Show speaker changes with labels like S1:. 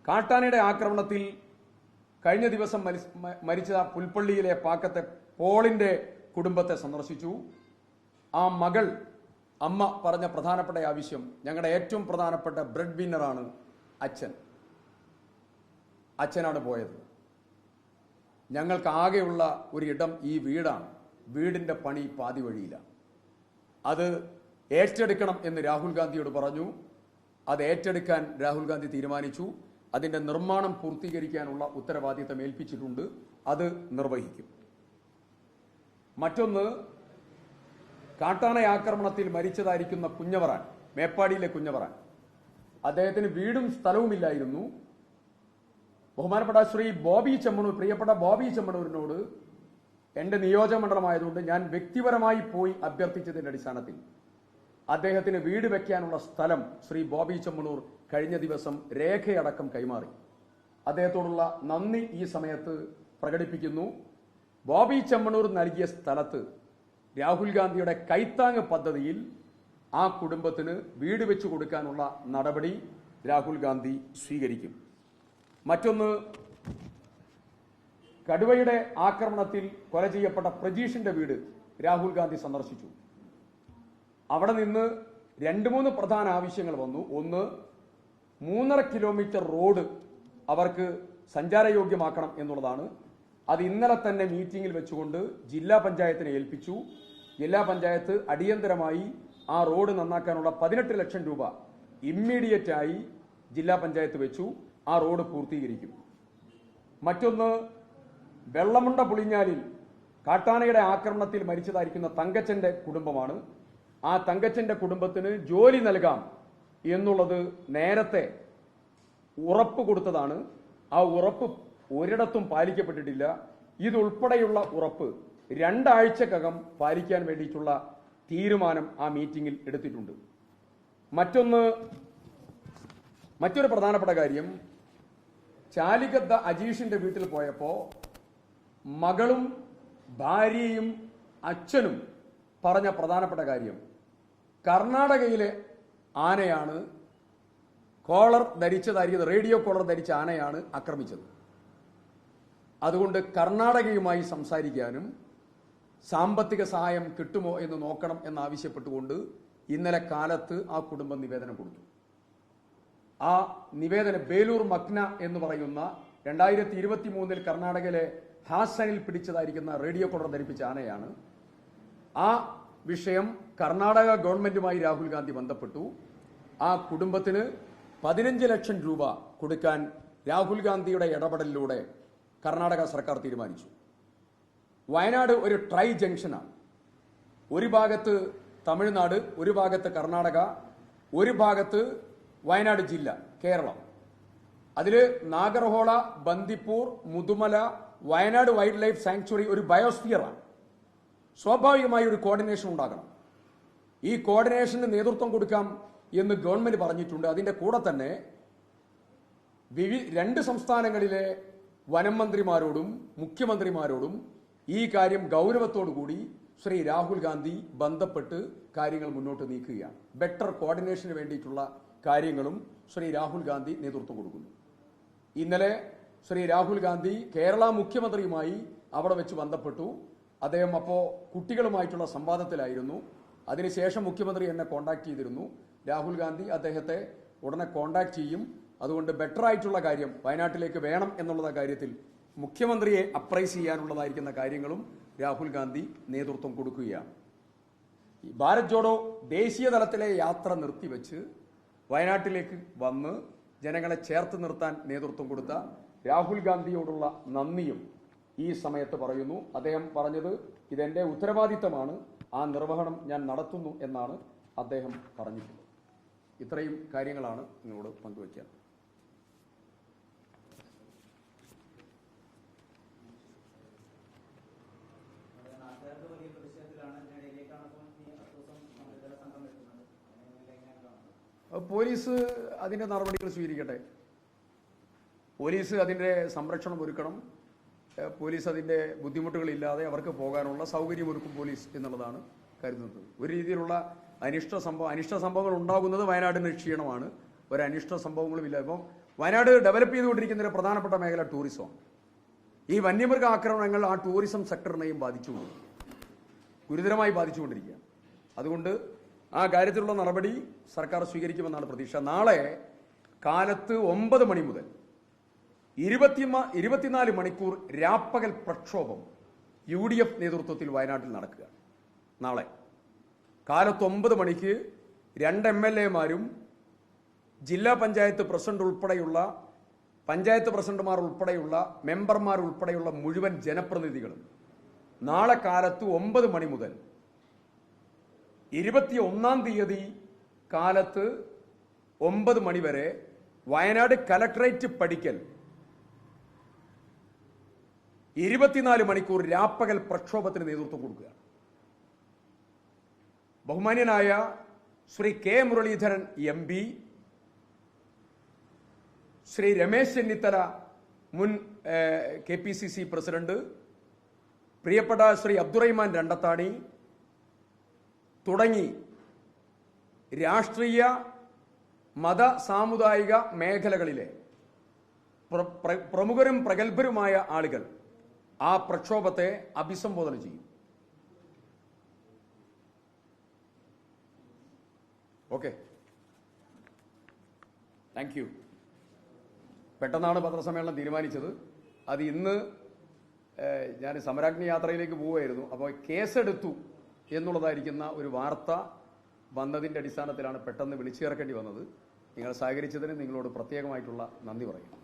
S1: കാട്ടാനയുടെ ആക്രമണത്തിൽ കഴിഞ്ഞ ദിവസം മരിച്ച പുൽപ്പള്ളിയിലെ പാക്കത്തെ പോളിന്റെ കുടുംബത്തെ സന്ദർശിച്ചു. ആ മകൾ അമ്മ പറഞ്ഞ പ്രധാനപ്പെട്ട ആവശ്യം, ഞങ്ങളുടെ ഏറ്റവും പ്രധാനപ്പെട്ട ബ്രെഡ് വിന്നറാണ് അച്ഛനാണ് പോയത്. ഞങ്ങൾക്ക് ആകെയുള്ള ഒരു ഇടം ഈ വീടാണ്. വീടിന്റെ പണി പാതി വഴിയില്ല. അത് ഏറ്റെടുക്കണം എന്ന് രാഹുൽ ഗാന്ധിയോട് പറഞ്ഞു. അത് ഏറ്റെടുക്കാൻ രാഹുൽ ഗാന്ധി തീരുമാനിച്ചു. അതിന്റെ നിർമ്മാണം പൂർത്തീകരിക്കാനുള്ള ഉത്തരവാദിത്തം ഏൽപ്പിച്ചിട്ടുണ്ട്. അത് നിർവഹിക്കും. മറ്റൊന്ന്, കാട്ടാന ആക്രമണത്തിൽ മരിച്ചതായിരിക്കുന്ന കുഞ്ഞവറാൻ, മേപ്പാടിയിലെ കുഞ്ഞവറാൻ, അദ്ദേഹത്തിന് വീടും സ്ഥലവുമില്ലായിരുന്നു. ബഹുമാനപ്പെട്ട ശ്രീ ബോബി ചെമ്മണൂർ, പ്രിയപ്പെട്ട ബോബി ചെമ്മണൂരിനോട് എന്റെ നിയോജകമണ്ഡലമായതുകൊണ്ട് ഞാൻ വ്യക്തിപരമായി പോയി അഭ്യർത്ഥിച്ചതിന്റെ അടിസ്ഥാനത്തിൽ അദ്ദേഹത്തിന് വീട് വെക്കാനുള്ള സ്ഥലം ശ്രീ ബോബി ചെമ്മണൂർ കഴിഞ്ഞ ദിവസം രേഖയടക്കം കൈമാറി. അദ്ദേഹത്തോടുള്ള നന്ദി ഈ സമയത്ത് പ്രകടിപ്പിക്കുന്നു. ബോബി ചെമ്മണൂർ നൽകിയ സ്ഥലത്ത് രാഹുൽ ഗാന്ധിയുടെ കൈത്താങ് പദ്ധതിയിൽ ആ കുടുംബത്തിന് വീട് വെച്ചു കൊടുക്കാനുള്ള നടപടി രാഹുൽ ഗാന്ധി സ്വീകരിക്കും. മറ്റൊന്ന്, കടുവയുടെ ആക്രമണത്തിൽ കൊല ചെയ്യപ്പെട്ട പ്രജീഷിന്റെ വീട് രാഹുൽ ഗാന്ധി സന്ദർശിച്ചു. അവിടെ നിന്ന് 2-3 പ്രധാന ആവശ്യങ്ങൾ വന്നു. ഒന്ന്, 3.5 കിലോമീറ്റർ റോഡ് അവർക്ക് സഞ്ചാരയോഗ്യമാക്കണം എന്നുള്ളതാണ്. അത് ഇന്നലെ തന്നെ മീറ്റിംഗിൽ വെച്ചുകൊണ്ട് ജില്ലാ പഞ്ചായത്തിനെ ഏൽപ്പിച്ചു. ജില്ലാ പഞ്ചായത്ത് അടിയന്തരമായി ആ റോഡ് നന്നാക്കാനുള്ള 18 ലക്ഷം രൂപ ഇമ്മീഡിയറ്റ് ആയി ജില്ലാ പഞ്ചായത്ത് വെച്ചു. ആ റോഡ് പൂർത്തീകരിക്കും. മറ്റൊന്ന്, വെള്ളമുണ്ട പുളിഞ്ഞാലിൽ കാട്ടാനയുടെ ആക്രമണത്തിൽ മരിച്ചതായിരിക്കുന്ന തങ്കച്ചന്റെ കുടുംബമാണ്. ആ തങ്കച്ചന്റെ കുടുംബത്തിന് ജോലി നൽകാം എന്നുള്ളത് നേരത്തെ ഉറപ്പ് കൊടുത്തതാണ്. ആ ഉറപ്പ് ഒരിടത്തും പാലിക്കപ്പെട്ടിട്ടില്ല. ഇതുൾപ്പെടെയുള്ള ഉറപ്പ് 2 ആഴ്ചക്കകം പാലിക്കാൻ വേണ്ടിയിട്ടുള്ള തീരുമാനം ആ മീറ്റിംഗിൽ എടുത്തിട്ടുണ്ട്. മറ്റൊരു പ്രധാനപ്പെട്ട കാര്യം, ചാലികദ്ദ അജീഷിന്റെ വീട്ടിൽ പോയപ്പോൾ മകളും ഭാര്യയും അച്ഛനും പറഞ്ഞ പ്രധാനപ്പെട്ട കാര്യം, കർണാടകയിലെ ആനയാണ് കോളർ ധരിച്ചതായിരിക്കുന്നത്, റേഡിയോ കോളർ ധരിച്ച ആനയാണ് ആക്രമിച്ചത്. അതുകൊണ്ട് കർണാടകയുമായി സംസാരിക്കാനും സാമ്പത്തിക സഹായം കിട്ടുമോ എന്ന് നോക്കണം എന്നാവശ്യപ്പെട്ടുകൊണ്ട് ഇന്നലെ കാലത്ത് ആ കുടുംബം നിവേദനം കൊടുത്തു. ആ നിവേദനം ബേലൂർ മക്ന എന്ന് പറയുന്ന 2023 കർണാടകയിലെ ഹാസനിൽ പിടിച്ചതായിരിക്കുന്ന റേഡിയോ കോളർ ധരിപ്പിച്ച ആനയാണ്. ആ വിഷയം കർണാടക ഗവൺമെന്റുമായി രാഹുൽ ഗാന്ധി ബന്ധപ്പെട്ടു. ആ കുടുംബത്തിന് 15 ലക്ഷം രൂപ കൊടുക്കാൻ രാഹുൽ ഗാന്ധിയുടെ ഇടപെടലിലൂടെ കർണാടക സർക്കാർ തീരുമാനിച്ചു. വയനാട് ഒരു ട്രൈ ജംഗ്ഷനാണ്. ഒരു ഭാഗത്ത് തമിഴ്നാട്, ഒരു ഭാഗത്ത് കർണാടക, ഒരു ഭാഗത്ത് വയനാട് ജില്ല, കേരളം. അതിൽ Nagarhole, Bandipur, Mudumalai, Wayanad wildlife sanctuary ഒരു ബയോസ്ഫിയറാണ്. സ്വാഭാവികമായി ഒരു കോർഡിനേഷൻ ഉണ്ടാകണം. ഈ കോർഡിനേഷന് നേതൃത്വം കൊടുക്കാം എന്ന് ഗവൺമെന്റ് പറഞ്ഞിട്ടുണ്ട്. അതിന്റെ കൂടെ തന്നെ 2 സംസ്ഥാനങ്ങളിലെ വനം മന്ത്രിമാരോടും മുഖ്യമന്ത്രിമാരോടും ഈ കാര്യം ഗൗരവത്തോടുകൂടി ശ്രീ രാഹുൽ ഗാന്ധി ബന്ധപ്പെട്ട് കാര്യങ്ങൾ മുന്നോട്ട് നീക്കുകയാണ്. ബെറ്റർ കോർഡിനേഷന് വേണ്ടിയിട്ടുള്ള കാര്യങ്ങളും ശ്രീ രാഹുൽ ഗാന്ധി നേതൃത്വം കൊടുക്കുന്നു. ഇന്നലെ ശ്രീ രാഹുൽ ഗാന്ധി കേരള മുഖ്യമന്ത്രിയുമായി അവിടെ വെച്ച് ബന്ധപ്പെട്ടു. അദ്ദേഹം അപ്പോൾ കുട്ടികളുമായിട്ടുള്ള സംവാദത്തിലായിരുന്നു. അതിനുശേഷം മുഖ്യമന്ത്രി എന്നെ കോണ്ടാക്ട് ചെയ്തിരുന്നു. രാഹുൽ ഗാന്ധി അദ്ദേഹത്തെ ഉടനെ കോണ്ടാക്ട് ചെയ്യും. അതുകൊണ്ട് ബെറ്റർ ആയിട്ടുള്ള കാര്യം വയനാട്ടിലേക്ക് വേണം എന്നുള്ള കാര്യത്തിൽ മുഖ്യമന്ത്രിയെ അപ്രൈസ് ചെയ്യാനുള്ളതായിരിക്കുന്ന കാര്യങ്ങളും രാഹുൽ ഗാന്ധി നേതൃത്വം കൊടുക്കുകയാണ്. ഭാരത് ജോഡോ ദേശീയ തലത്തിലെ യാത്ര നിർത്തിവെച്ച് വയനാട്ടിലേക്ക് വന്ന് ജനങ്ങളെ ചേർത്ത് നിർത്താൻ നേതൃത്വം കൊടുത്ത രാഹുൽ ഗാന്ധിയോടുള്ള നന്ദിയും ഈ സമയത്ത് പറയുന്നു. അദ്ദേഹം പറഞ്ഞത് ഇതെന്റെ ഉത്തരവാദിത്തമാണ്, ആ നിർവഹണം ഞാൻ നടത്തുന്നു എന്നാണ് അദ്ദേഹം പറഞ്ഞിട്ടുള്ളത്. ഇത്രയും കാര്യങ്ങളാണ് നിങ്ങളോട് പങ്കുവയ്ക്കാൻ. പോലീസ് അതിന്റെ നടപടികൾ സ്വീകരിക്കട്ടെ. പോലീസ് അതിന്റെ സംരക്ഷണം ഒരുക്കണം. പോലീസ് അതിന്റെ ബുദ്ധിമുട്ടുകളില്ലാതെ അവർക്ക് പോകാനുള്ള സൗകര്യമൊരുക്കും പോലീസ് എന്നുള്ളതാണ് കരുതുന്നത്. ഒരു രീതിയിലുള്ള അനിഷ്ട സംഭവങ്ങൾ ഉണ്ടാകുന്നത് വയനാടിന് ക്ഷീണമാണ്. ഒരു അനിഷ്ട സംഭവങ്ങളുമില്ല. ഇപ്പം വയനാട് ഡെവലപ്പ് ചെയ്തുകൊണ്ടിരിക്കുന്ന ഒരു പ്രധാനപ്പെട്ട മേഖല ടൂറിസം. ഈ വന്യമൃഗ ആക്രമണങ്ങൾ ആ ടൂറിസം സെക്ടറിനെയും ഗുരുതരമായി ബാധിച്ചുകൊണ്ടിരിക്കുകയാണ്. അതുകൊണ്ട് ആ കാര്യത്തിലുള്ള നടപടി സർക്കാർ സ്വീകരിക്കുമെന്നാണ് പ്രതീക്ഷ. നാളെ കാലത്ത് 9 മണി മുതൽ 24 മണിക്കൂർ രാപ്പകൽ പ്രക്ഷോഭം UDF നേതൃത്വത്തിൽ വയനാട്ടിൽ നടക്കുക. നാളെ കാലത്ത് 9 മണിക്ക് 2 MLA-മാരും ജില്ലാ പഞ്ചായത്ത് പ്രസിഡന്റ് ഉൾപ്പെടെയുള്ള പഞ്ചായത്ത് പ്രസിഡന്റുമാർ ഉൾപ്പെടെയുള്ള മെമ്പർമാർ ഉൾപ്പെടെയുള്ള മുഴുവൻ ജനപ്രതിനിധികളും നാളെ കാലത്ത് 9 മണി മുതൽ 21-ാം തീയതി കാലത്ത് 9 മണി വരെ വയനാട് കലക്ടറേറ്റ് പടിക്കൽ 24 മണിക്കൂർ രാപ്പകൽ പ്രക്ഷോഭത്തിന് നേതൃത്വം കൊടുക്കുക. ബഹുമാന്യനായ ശ്രീ കെ മുരളീധരൻ MP, ശ്രീ രമേശ് ചെന്നിത്തല മുൻ KPCC പ്രസിഡന്റ്, പ്രിയപ്പെട്ട ശ്രീ അബ്ദുറഹിമാൻ രണ്ടത്താണി തുടങ്ങി രാഷ്ട്രീയ മത സാമുദായിക മേഖലകളിലെ പ്രമുഖരും പ്രഗത്ഭരുമായ ആളുകൾ ആ പ്രക്ഷോഭത്തെ അഭിസംബോധന ചെയ്യും. Okay, thank you. പെട്ടെന്നാണ് പത്രസമ്മേളനം തീരുമാനിച്ചത്. അത് ഇന്ന് ഞാൻ സമരാഗ്നി യാത്രയിലേക്ക് പോവുകയായിരുന്നു. അപ്പോൾ കേസെടുത്തു എന്നുള്ളതായിരിക്കുന്ന ഒരു വാർത്ത വന്നതിൻ്റെ അടിസ്ഥാനത്തിലാണ് പെട്ടെന്ന് വിളിച്ചു ചേർക്കേണ്ടി വന്നത്. നിങ്ങൾ സഹകരിച്ചതിന് നിങ്ങളോട് പ്രത്യേകമായിട്ടുള്ള നന്ദി പറയുന്നു.